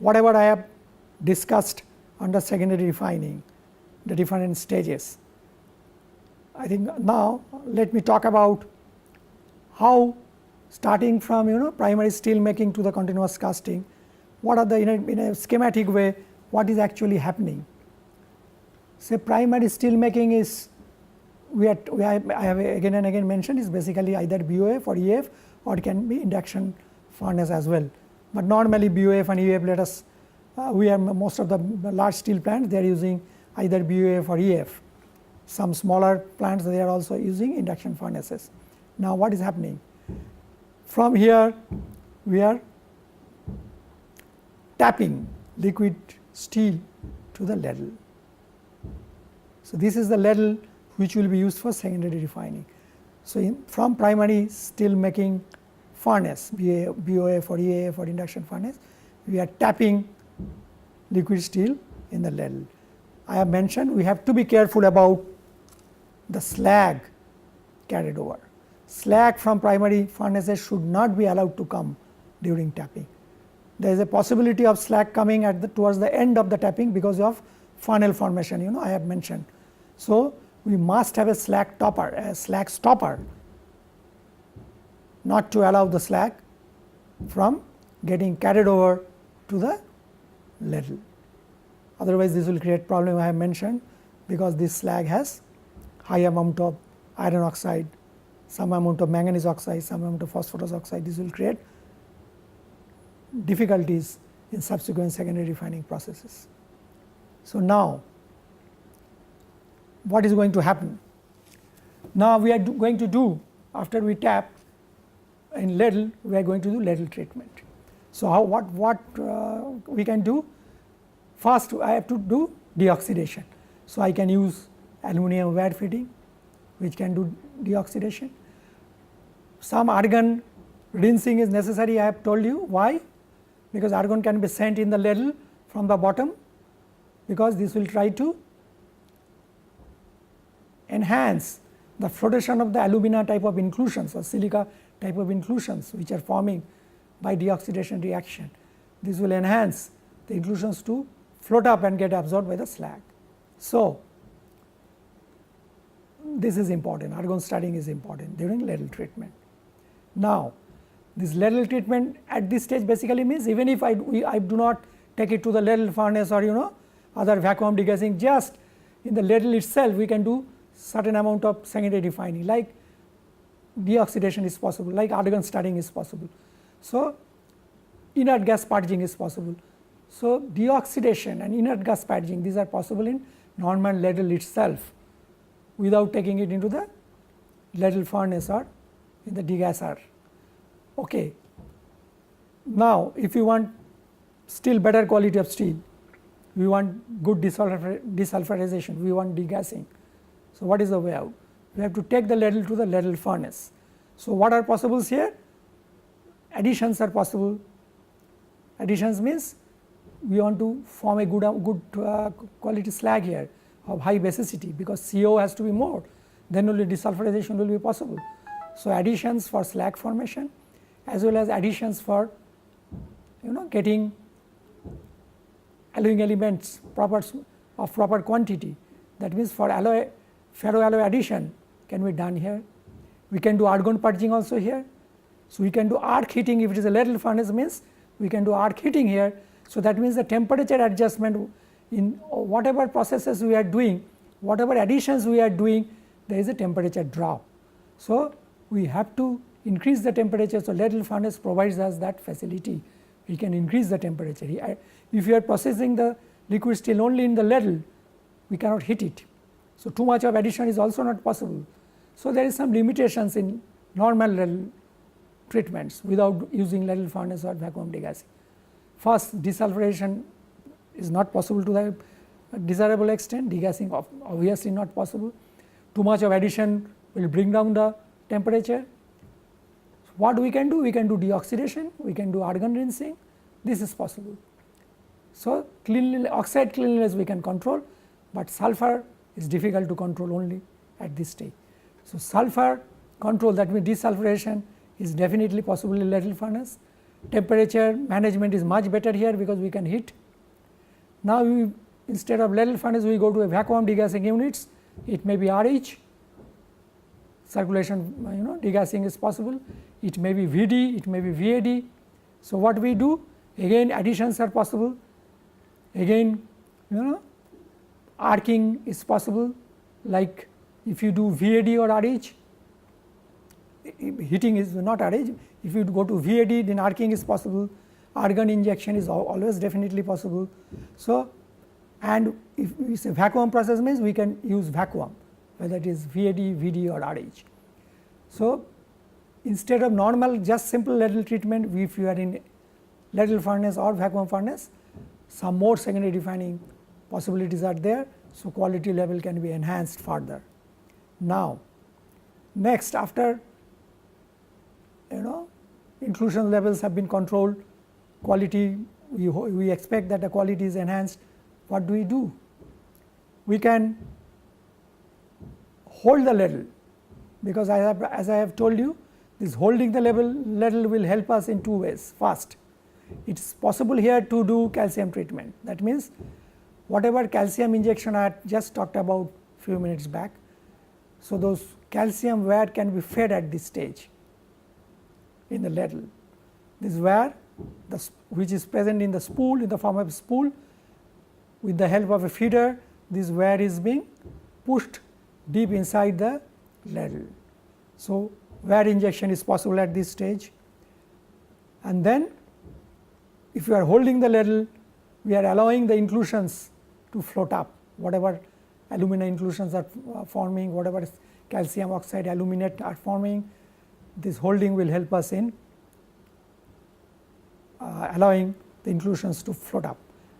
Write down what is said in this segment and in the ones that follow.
whatever I have discussed under secondary refining, the different stages. I think now let me talk about how, starting from primary steel making to the continuous casting, what are the in a schematic way what is actually happening. Say primary steel making is, I have again and again mentioned, is basically either BOF or EF, or it can be induction furnace as well. But normally BOF and EF, let us we have most of the large steel plants, they are using either BOF or EF. Some smaller plants, they are also using induction furnaces. Now what is happening? From here we are tapping liquid steel to the ladle. So this is the ladle which will be used for secondary refining. So from primary steel making furnace, BOF or EAF or induction furnace, we are tapping liquid steel in the ladle. I have mentioned we have to be careful about the slag carried over. Slag from primary furnaces should not be allowed to come during tapping. There is a possibility of slag coming at towards the end of the tapping because of funnel formation, I have mentioned. So we must have a slag topper, a slag stopper, not to allow the slag from getting carried over to the ladle. Otherwise this will create problem I have mentioned, because this slag has high amount of iron oxide, some amount of manganese oxide, some amount of phosphorus oxide. This will create difficulties in subsequent secondary refining processes. So now what is going to happen? Now we are going to do, after we tap in ladle, we are going to do ladle treatment. So how, what we can do? First I have to do deoxidation. So I can use aluminum wire fitting which can do deoxidation. Some argon rinsing is necessary, I have told you. Why? Because argon can be sent in the ladle from the bottom, because this will try to enhance the flotation of the alumina type of inclusions or silica type of inclusions which are forming by deoxidation reaction. This will enhance the inclusions to float up and get absorbed by the slag. So this is important, argon starting is important during ladle treatment. Now this ladle treatment at this stage basically means, even if I do not take it to the ladle furnace or other vacuum degassing, just in the ladle itself we can do certain amount of secondary refining, like deoxidation is possible, like argon starting is possible. So inert gas purging is possible. So deoxidation and inert gas purging, these are possible in normal ladle itself without taking it into the ladle furnace or in the degasser. Okay. Now if you want still better quality of steel, we want good desulfurization, we want degassing. So what is the way out? We have to take the ladle to the ladle furnace. So what are possibles here? Additions are possible. Additions means we want to form a good quality slag here of high basicity, because CO has to be more, then only desulfurization will be possible. So additions for slag formation, as well as additions for getting alloying elements of proper quantity. That means for alloy, ferroalloy addition can be done here. We can do argon purging also here. So we can do arc heating. If it is a ladle furnace, means we can do arc heating here. So that means the temperature adjustment in whatever processes we are doing, whatever additions we are doing, there is a temperature drop. So we have to increase the temperature. So ladle furnace provides us that facility. We can increase the temperature. If you are processing the liquid steel only in the ladle, we cannot heat it. So too much of addition is also not possible. So there is some limitations in normal ladle treatments without using ladle furnace or vacuum degassing. First, desulfurization is not possible to the desirable extent, degassing obviously not possible. Too much of addition will bring down the temperature. What we can do? We can do deoxidation, we can do argon rinsing, this is possible. So oxide cleanliness we can control, but sulfur is difficult to control only at this stage. So sulfur control, that means desulfurization, is definitely possible in ladle furnace. temperature management is much better here because we can heat. Now, instead of ladle furnace we go to a vacuum degassing units, it may be RH, circulation degassing is possible, it may be VD, it may be VAD. So, what we do, again additions are possible, again arcing is possible, like if you do VAD or RH, heating is not RH, if you go to VAD then arcing is possible, argon injection is always definitely possible. So, and if we say vacuum process means we can use vacuum, whether it is VAD, VD or RH. So, instead of normal just simple ladle treatment, if you are in ladle furnace or vacuum furnace, some more secondary refining possibilities are there. So, quality level can be enhanced further. Now, next after inclusion levels have been controlled, quality we expect that the quality is enhanced, what do? We can hold the ladle, because as I have told you, this holding the ladle will help us in two ways. First, it is possible here to do calcium treatment, that means whatever calcium injection I had just talked about few minutes back. So, those calcium wire can be fed at this stage in the ladle. This wire which is present in the spool, in the form of a spool, with the help of a feeder, this wire is being pushed deep inside the ladle. So, wire injection is possible at this stage, and then if you are holding the ladle, we are allowing the inclusions to float up, whatever alumina inclusions are forming, whatever calcium oxide aluminate are forming, this holding will help us in allowing the inclusions to float up.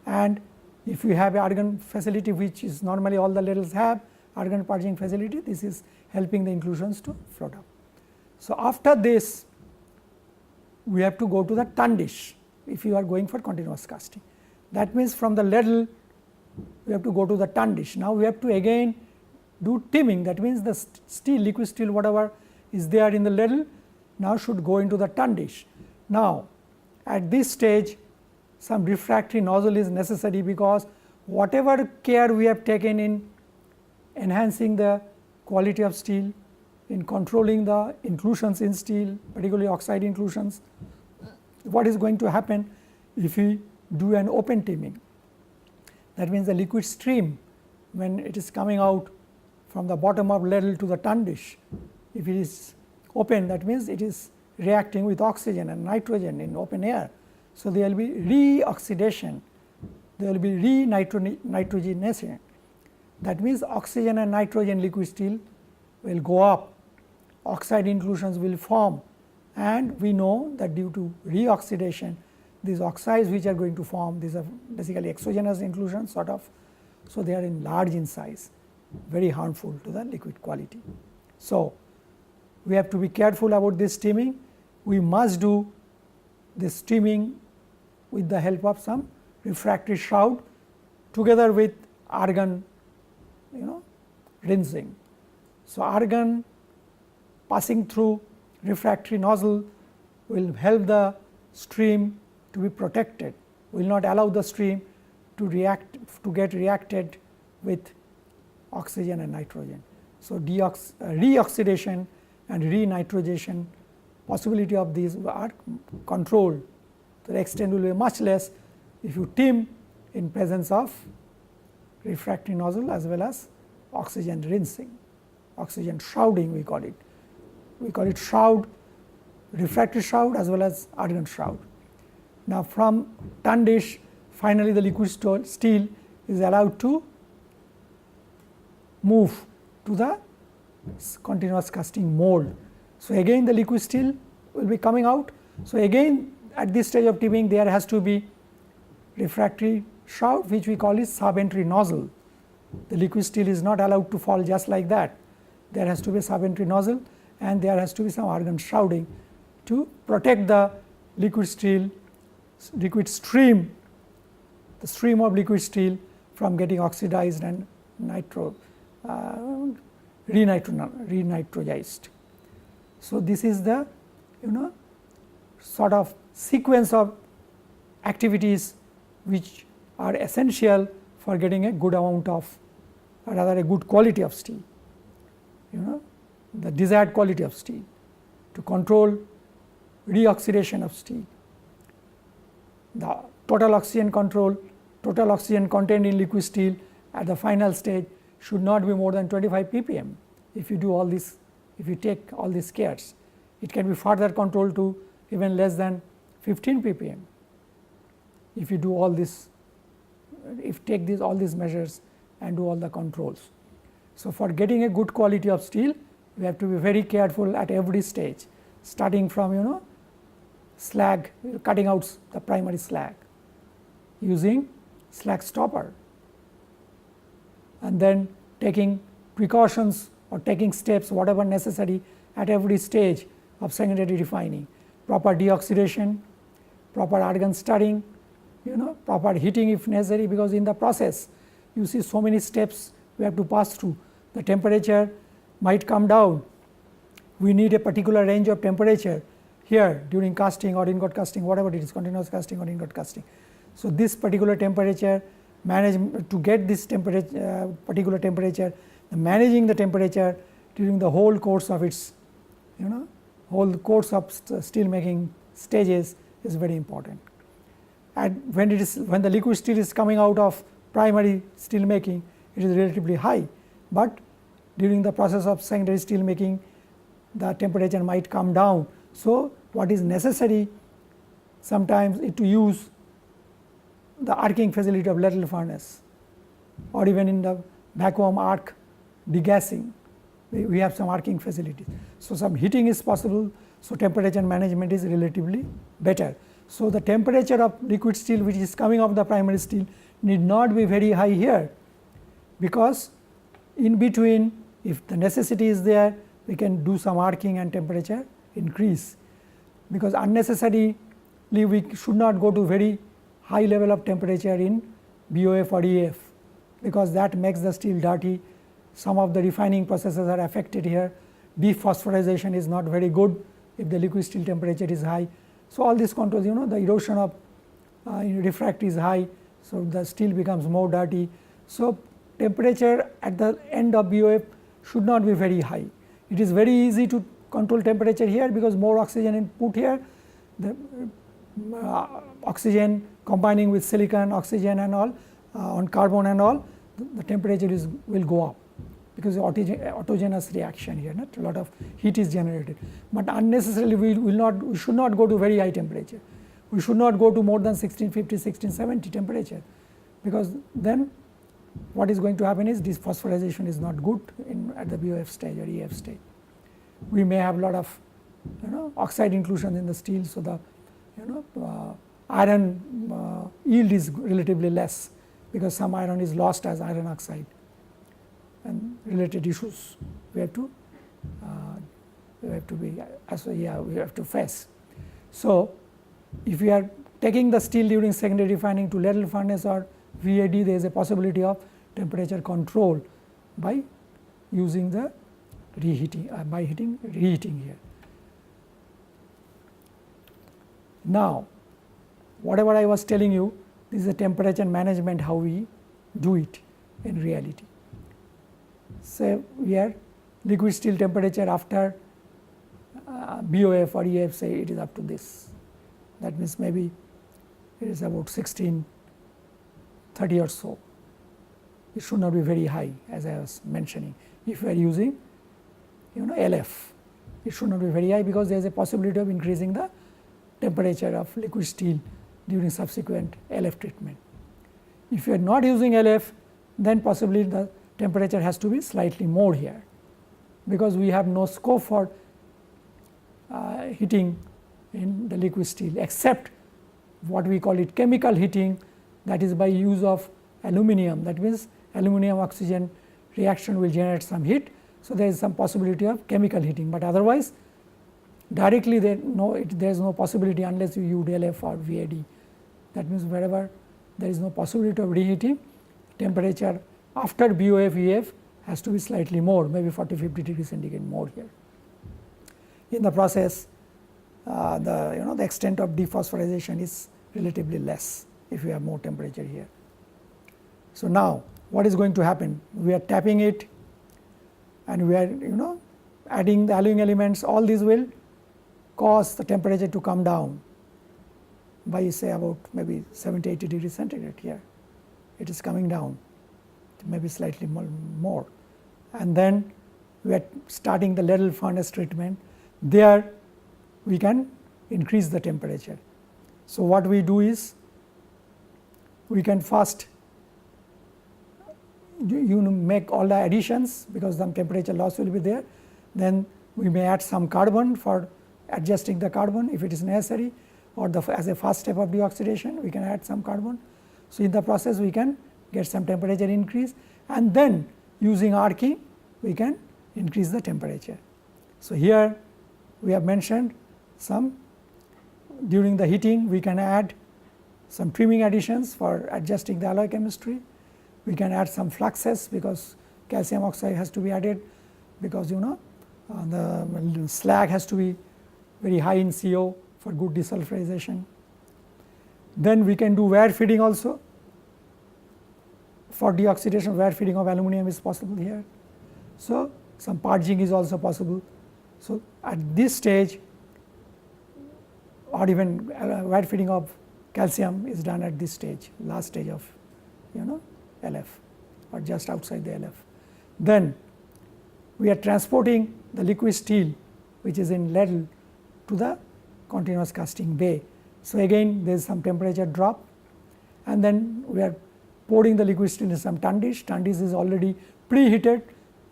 And if you have argon facility, which is normally all the ladles have argon purging facility, this is helping the inclusions to float up. So, after this we have to go to the turn dish if you are going for continuous casting. That means, from the ladle we have to go to the turn dish. Now, we have to again do timming, that means the steel, liquid steel whatever is there in the ladle now should go into the turn dish. Now, at this stage some refractory nozzle is necessary, because whatever care we have taken in enhancing the quality of steel, in controlling the inclusions in steel, particularly oxide inclusions, what is going to happen if we do an open timming? That means the liquid stream, when it is coming out from the bottom of ladle to the turn dish, if it is open, that means it is reacting with oxygen and nitrogen in open air. So, there will be reoxidation, there will be re-nitrogenation. That means, oxygen and nitrogen liquid steel will go up, oxide inclusions will form, and we know that due to reoxidation, these oxides which are going to form, these are basically exogenous inclusions sort of. So, they are in large in size, very harmful to the liquid quality. So, we have to be careful about this steaming. We must do this steaming with the help of some refractory shroud together with argon rinsing. So, argon passing through refractory nozzle will help the stream to be protected, will not allow the stream to get reacted with oxygen and nitrogen. So, reoxidation and re-nitrogenation possibility of these are controlled to the extent will be much less if you tim in presence of refractory nozzle as well as oxygen rinsing, oxygen shrouding we call it. We call it shroud, refractory shroud as well as argon shroud. Now, from turn dish, finally the liquid steel is allowed to move to the continuous casting mold. So, again the liquid steel will be coming out. So, again at this stage of timming there has to be refractory shroud, which we call is sub-entry nozzle. The liquid steel is not allowed to fall just like that. There has to be a sub-entry nozzle and there has to be some argon shrouding to protect the liquid steel, liquid stream, the stream of liquid steel from getting oxidized and re-nitrogized. So, this is the sort of sequence of activities which are essential for getting a good amount of, or rather a good quality of steel, the desired quality of steel, to control reoxidation of steel. The total oxygen control, total oxygen contained in liquid steel at the final stage should not be more than 25 ppm. If you do all this, if you take all these cares, it can be further controlled to even less than 15 ppm. If you do all this, if take all these measures and do all the controls. So, for getting a good quality of steel, we have to be very careful at every stage, starting from slag, cutting out the primary slag using slag stopper, and then taking precautions or taking steps whatever necessary at every stage of secondary refining, proper deoxidation, proper argon stirring, proper heating if necessary, because in the process you see so many steps we have to pass through. The temperature might come down, we need a particular range of temperature here during casting or ingot casting, whatever it is, continuous casting or ingot casting. So, this particular temperature, to get this temperature, particular temperature, managing the temperature during the whole course of its, whole course of steel making stages is very important. And when the liquid steel is coming out of primary steel making, it is relatively high, but during the process of secondary steel making, the temperature might come down. So, what is necessary sometimes is to use the arcing facility of ladle furnace, or even in the vacuum arc degassing, we have some arcing facilities. So, some heating is possible, so temperature management is relatively better. So, the temperature of liquid steel which is coming off the primary steel need not be very high here, because in between, if the necessity is there, we can do some arcing and temperature increase, because unnecessarily we should not go to very high level of temperature in BOF or EF, because that makes the steel dirty. Some of the refining processes are affected here. Dephosphorylation is not very good if the liquid steel temperature is high. So, all these controls, the erosion of refractory is high, so the steel becomes more dirty. So, temperature at the end of BOF should not be very high. It is very easy to control temperature here, because more oxygen is put here, the oxygen combining with silicon, oxygen and all, on carbon and all, the temperature will go up, because autogenous reaction here, a lot of heat is generated. But unnecessarily we should not go to very high temperature. We should not go to more than 1650, 1670 temperature, because then what is going to happen is dephosphorylation is not good at the BOF stage or EF stage. We may have a lot of oxide inclusion in the steel, so the iron yield is relatively less, because some iron is lost as iron oxide, and related issues we have to face. So, if we are taking the steel during secondary refining to ladle furnace or VAD, there is a possibility of temperature control by using the reheating, reheating here. Now, whatever I was telling you, this is a temperature management, how we do it in reality. So, here liquid steel temperature after BOF or EF, say it is up to this. That means maybe it is about 1630 or so. It should not be very high, as I was mentioning. If we are using LF, it should not be very high, because there is a possibility of increasing the temperature of liquid steel during subsequent LF treatment. If you are not using LF, then possibly the temperature has to be slightly more here, because we have no scope for heating in the liquid steel, except what we call it chemical heating, that is by use of aluminum. That means aluminum oxygen reaction will generate some heat. So, there is some possibility of chemical heating, but otherwise directly there is no possibility unless you use LF or VAD. That means wherever there is no possibility of reheating, temperature after BOF EF has to be slightly more, maybe 40-50 degrees centigrade more here. In the process, the extent of dephosphorization is relatively less if you have more temperature here. So now what is going to happen? We are tapping it and we are adding the alloying elements. All these will cause the temperature to come down by say about maybe 70-80 degrees centigrade here. It is coming down to maybe slightly more, and then we are starting the ladle furnace treatment. There we can increase the temperature. So what we do is we can first make all the additions because some temperature loss will be there. Then we may add some carbon for adjusting the carbon if it is necessary, or as a first step of deoxidation we can add some carbon. So in the process we can get some temperature increase, and then using arcing we can increase the temperature. So here we have mentioned some, during the heating we can add some trimming additions for adjusting the alloy chemistry. We can add some fluxes because calcium oxide has to be added, because the slag has to be very high in CO for good desulfurization. Then we can do wear feeding also. For deoxidation, wear feeding of aluminum is possible here. So some purging is also possible. So at this stage, or even wear feeding of calcium is done at this stage, last stage of LF, or just outside the LF. Then we are transporting the liquid steel which is in ladle to the continuous casting bay. So again there is some temperature drop, and then we are pouring the liquid steel in some tun dish. Tun dish is already preheated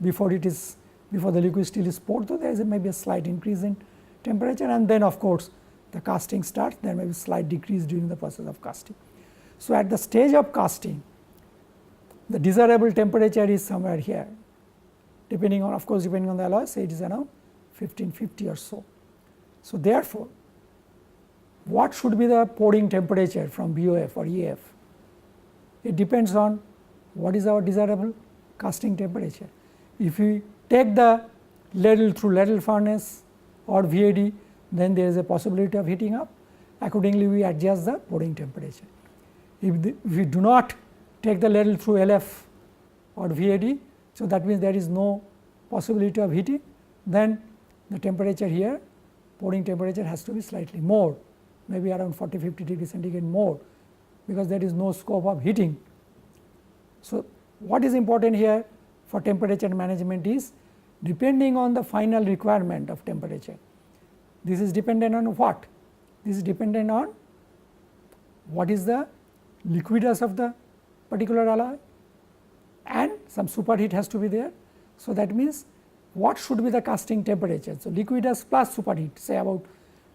before the liquid steel is poured, so there is maybe a slight increase in temperature, and then of course the casting starts. There may be slight decrease during the process of casting. So at the stage of casting, the desirable temperature is somewhere here, depending on the alloy, say it is around 1550 or so. So therefore, what should be the pouring temperature from BOF or EAF? It depends on what is our desirable casting temperature. If we take the ladle through ladle furnace or VAD, then there is a possibility of heating up. Accordingly, we adjust the pouring temperature. If we do not take the ladle through LF or VAD, so that means there is no possibility of heating, then the temperature here, pouring temperature has to be slightly more, maybe around 40-50 degrees centigrade more, because there is no scope of heating. So what is important here for temperature management is, depending on the final requirement of temperature. This is dependent on what? This is dependent on what is the liquidus of the particular alloy, and some superheat has to be there. So that means what should be the casting temperature? So liquidus plus superheat, say about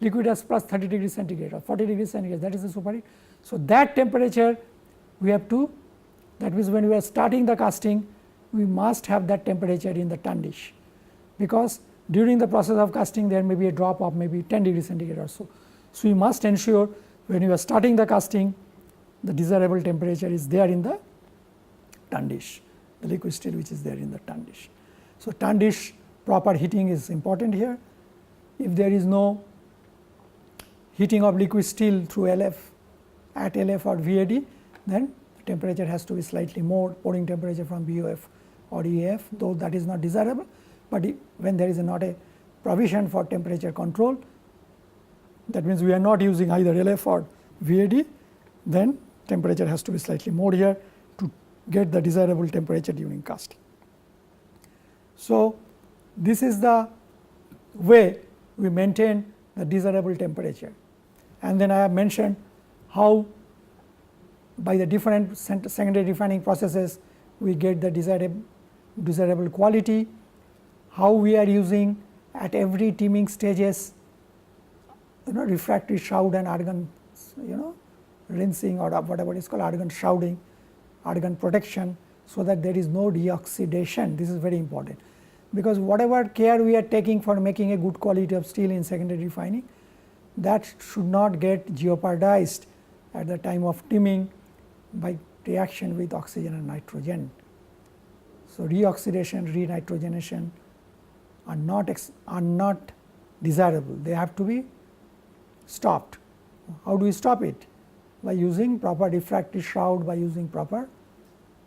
liquidus plus 30 degrees centigrade or 40 degrees centigrade, that is the superheat. So that temperature we have to, that means when we are starting the casting, we must have that temperature in the tun dish, because during the process of casting there may be a drop of maybe 10 degrees centigrade or so. So we must ensure when you are starting the casting, the desirable temperature is there in the tun dish, the liquid steel which is there in the tun dish. So tun dish proper heating is important here. If there is no heating of liquid steel through LF, at LF or VAD, then the temperature has to be slightly more, pouring temperature from BOF or EAF, though that is not desirable. But when there is not a provision for temperature control, that means we are not using either LF or VAD, then temperature has to be slightly more here to get the desirable temperature during casting. So this is the way we maintain the desirable temperature. And then I have mentioned how by the different secondary refining processes we get the desirable quality, how we are using at every teaming stages refractory shroud and argon rinsing, or whatever is called argon shrouding, argon protection, so that there is no deoxidation. This is very important, because whatever care we are taking for making a good quality of steel in secondary refining, that should not get jeopardized at the time of teaming by reaction with oxygen and nitrogen. So reoxidation, renitrogenation are not desirable. They have to be stopped. How do we stop it? By using proper refractive shroud, by using proper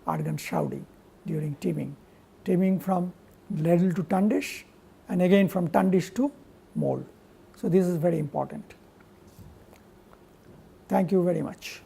argon shrouding during teaming. Teaming from ladle to tun dish and again from tun dish to mold. So, this is very important. Thank you very much.